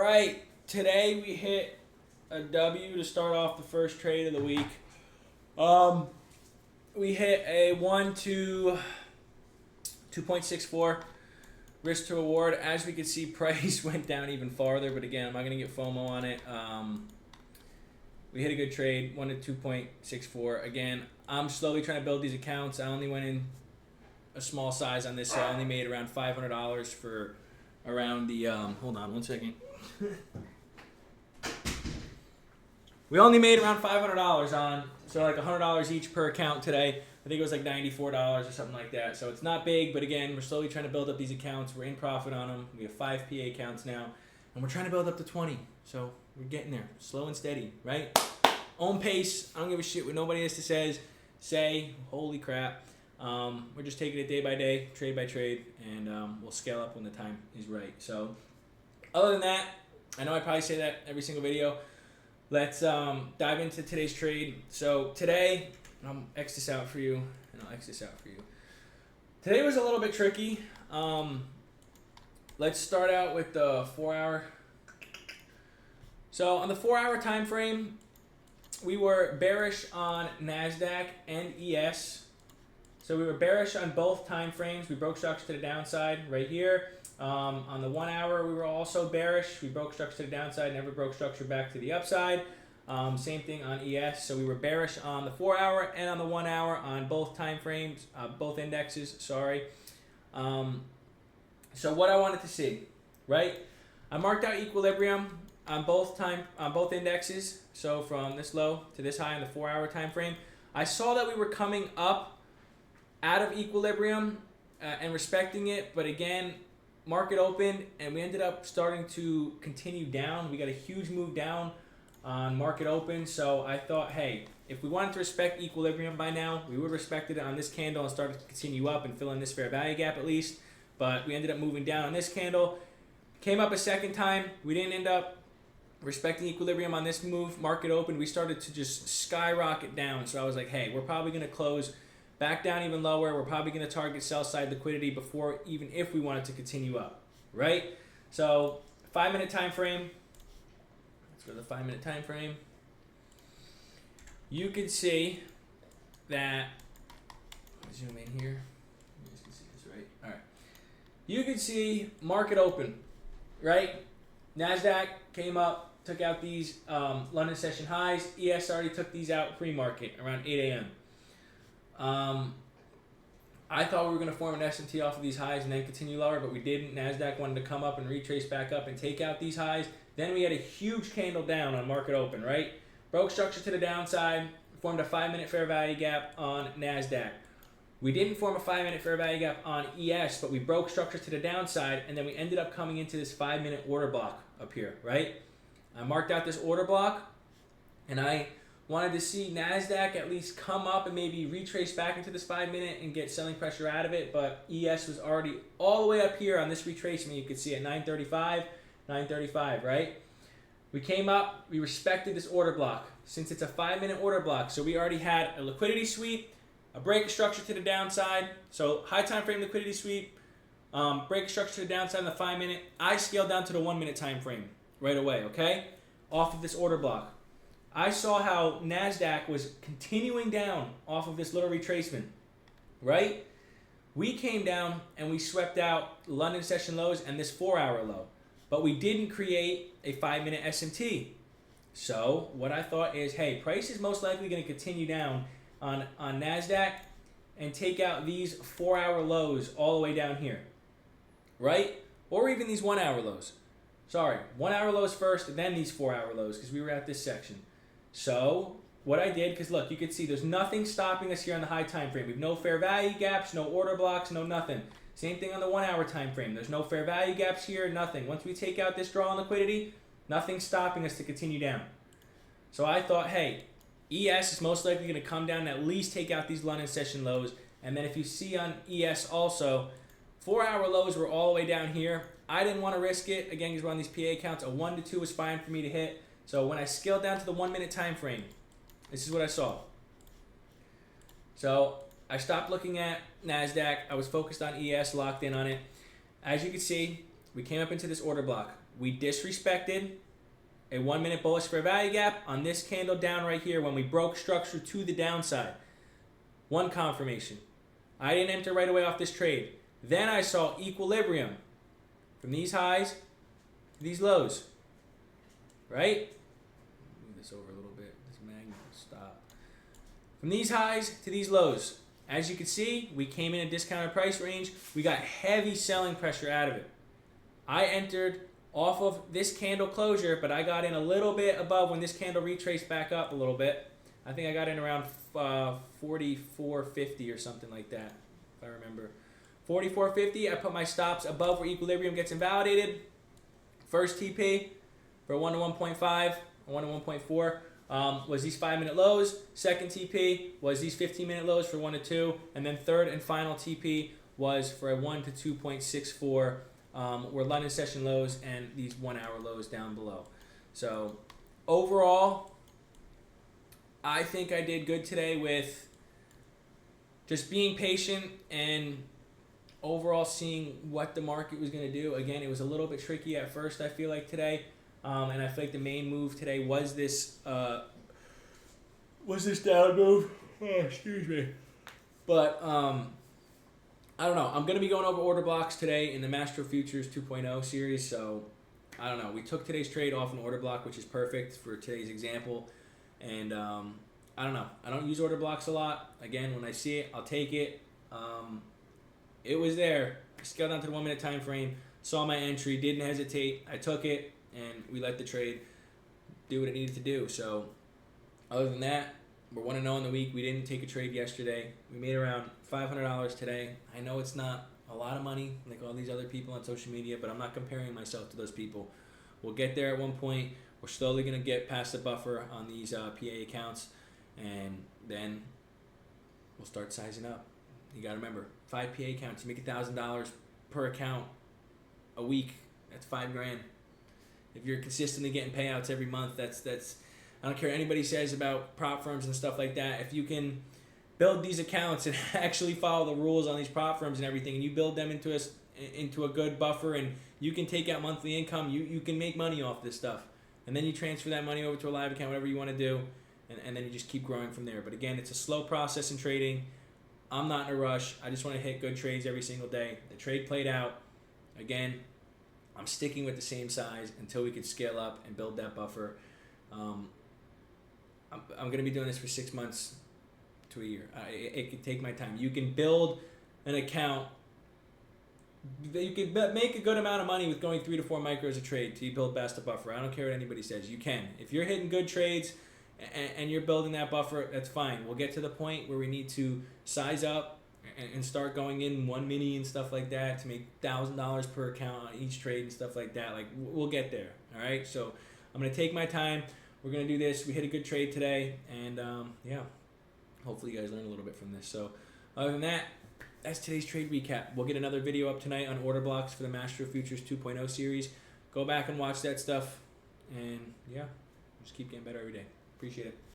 right, today we hit a W to start off the first trade of the week. We hit a 2.64 risk to reward. As we can see, price went down even farther, but again, I'm not going to get FOMO on it. We hit a good trade, 1 to 2.64. Again, I'm slowly trying to build these accounts. I only went in a small size on this, so I only made around $500 for around the, hold on one second. We only made around $500 on, so like $100 each per account today. I think it was like $94 or something like that. So it's not big, but again, we're slowly trying to build up these accounts. We're in profit on them. We have 5 PA accounts now, and we're trying to build up to 20. So we're getting there, slow and steady, right? Own pace. I don't give a shit what nobody has to say. Holy crap. We're just taking it day by day, trade by trade, and we'll scale up when the time is right. So other than that, I know I probably say that every single video. Let's dive into today's trade. So today, I'll X this out for you, and I'll X this out for you. Today was a little bit tricky. Let's start out with the 4-hour. So on the 4-hour time frame, we were bearish on NASDAQ and ES. So we were bearish on both time frames. We broke structure to the downside right here. On the 1 hour, we were also bearish. We broke structure to the downside, never broke structure back to the upside. Same thing on ES. So we were bearish on the 4 hour and on the 1 hour on both time frames, both indexes, sorry. So what I wanted to see, right? I marked out equilibrium on both indexes. So from this low to this high on the 4 hour time frame. I saw that we were coming up out of equilibrium and respecting it, but again, market opened and we ended up starting to continue down. We got a huge move down on market open, so I thought, hey, if we wanted to respect equilibrium by now, we would have respected it on this candle and started to continue up and fill in this fair value gap at least, but we ended up moving down on this candle. Came up a second time. We didn't end up respecting equilibrium on this move. Market open, we started to just skyrocket down, so I was like, hey, we're probably going to close back down even lower. We're probably going to target sell side liquidity before, even if we wanted to continue up, right? So 5-minute time frame. Let's go to the 5-minute time frame. You can see that. Zoom in here. You guys can see this, right? All right. You can see market open, right? NASDAQ came up, took out these London session highs. ES already took these out pre-market around 8 a.m. I thought we were going to form an S&T off of these highs and then continue lower, but we didn't. NASDAQ wanted to come up and retrace back up and take out these highs. Then we had a huge candle down on market open, right? Broke structure to the downside, formed a 5-minute fair value gap on NASDAQ. We didn't form a 5-minute fair value gap on ES, but we broke structure to the downside, and then we ended up coming into this 5-minute order block up here, right? I marked out this order block, and I wanted to see NASDAQ at least come up and maybe retrace back into this 5-minute and get selling pressure out of it, but ES was already all the way up here on this retracement. You could see at 935, right? We came up, we respected this order block since it's a 5-minute order block, so we already had a liquidity sweep, a break of structure to the downside, so high time frame liquidity sweep, break of structure to the downside in the 5-minute. I scaled down to the 1-minute time frame right away, okay? Off of this order block. I saw how NASDAQ was continuing down off of this little retracement, right? We came down and we swept out London session lows and this 4-hour low, but we didn't create a 5-minute S&T. So what I thought is, hey, price is most likely going to continue down on NASDAQ and take out these 4-hour lows all the way down here, right? Or even these 1-hour lows. Sorry, 1-hour lows first, then these 4-hour lows, because we were at this section. So what I did, because look, you can see there's nothing stopping us here on the high time frame. We have no fair value gaps, no order blocks, no nothing. Same thing on the 1-hour time frame. There's no fair value gaps here, nothing. Once we take out this draw on liquidity, nothing's stopping us to continue down. So I thought, hey, ES is most likely going to come down and at least take out these London session lows. And then if you see on ES also, 4-hour lows were all the way down here. I didn't want to risk it. Again, because we're on these PA accounts, a 1 to 2 was fine for me to hit. So when I scaled down to the 1-minute time frame, this is what I saw. So I stopped looking at NASDAQ. I was focused on ES, locked in on it. As you can see, we came up into this order block. we disrespected a 1 minute bullish fair value gap on this candle down right here when we broke structure to the downside. One confirmation. I didn't enter right away off this trade. Then I saw equilibrium from these highs to these lows. Right? Move this over a little bit. This magnet will stop. From these highs to these lows. As you can see, we came in a discounted price range. We got heavy selling pressure out of it. I entered off of this candle closure, but I got in a little bit above when this candle retraced back up a little bit. I think I got in around 44.50 or something like that, if I remember. 44.50, I put my stops above where equilibrium gets invalidated. First TP for 1 to 1.5, 1 to 1.4 was these 5 minute lows. Second TP was these 15 minute lows for 1 to 2. And then third and final TP was for a 1 to 2.64 were London session lows and these 1 hour lows down below. So overall, I think I did good today with just being patient and overall seeing what the market was going to do. Again, it was a little bit tricky at first, I feel like, today. And I feel like the main move today was this down move. Oh, excuse me. But I don't know. I'm going to be going over order blocks today in the Mastro Futures 2.0 series. So I don't know. We took today's trade off an order block, which is perfect for today's example. And I don't know. I don't use order blocks a lot. Again, when I see it, I'll take it. It was there. I scaled down to the 1 minute time frame, saw my entry, didn't hesitate. I took it, and we let the trade do what it needed to do. So other than that, we're 1-0 in the week. We didn't take a trade yesterday. We made around $500 today. I know it's not a lot of money like all these other people on social media, but I'm not comparing myself to those people. We'll get there at one point. We're slowly going to get past the buffer on these PA accounts, and then we'll start sizing up. You got to remember, 5 PA accounts, you make $1,000 per account a week. That's $5,000. If you're consistently getting payouts every month, that's I don't care what anybody says about prop firms and stuff like that. If you can build these accounts and actually follow the rules on these prop firms and everything, and you build them into a good buffer, and you can take out monthly income, you can make money off this stuff. And then you transfer that money over to a live account, whatever you want to do, and then you just keep growing from there. But again, it's a slow process in trading. I'm not in a rush. I just want to hit good trades every single day. The trade played out. Again, I'm sticking with the same size until we can scale up and build that buffer. I'm going to be doing this for 6 months to a year. It can take my time. You can build an account. You can make a good amount of money with going 3 to 4 micros a trade till you build past a buffer. I don't care what anybody says. You can. If you're hitting good trades and you're building that buffer, that's fine. We'll get to the point where we need to size up and start going in 1 mini and stuff like that to make $1,000 per account on each trade and stuff like that. Like, we'll get there. All right. So I'm going to take my time. We're going to do this. We hit a good trade today. And yeah, hopefully you guys learned a little bit from this. So other than that, that's today's trade recap. We'll get another video up tonight on order blocks for the Mastro Futures 2.0 series. Go back and watch that stuff. And yeah, just keep getting better every day. Appreciate it.